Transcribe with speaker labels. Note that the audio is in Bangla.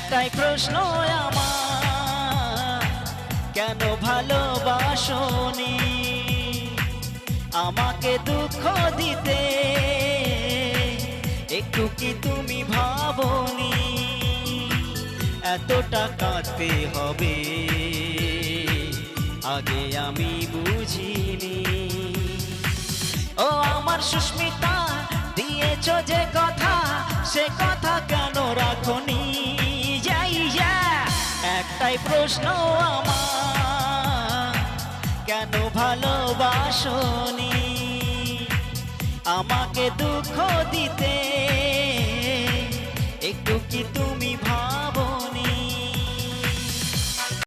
Speaker 1: একটাই প্রশ্ন আমার, কেন ভালোবাসনি আমাকে দুঃখ দিতে? একটু কি তুমি ভাবনি এতটা কাঁদতে হবে? আগে আমি বুঝিনি। ও আমার সুস্মিতা, দিয়েছ যে কথা, সে কথা কেন রাখনি? একটাই প্রশ্ন আমার, কেন ভালোবাসনি আমাকে দুঃখ দিতে?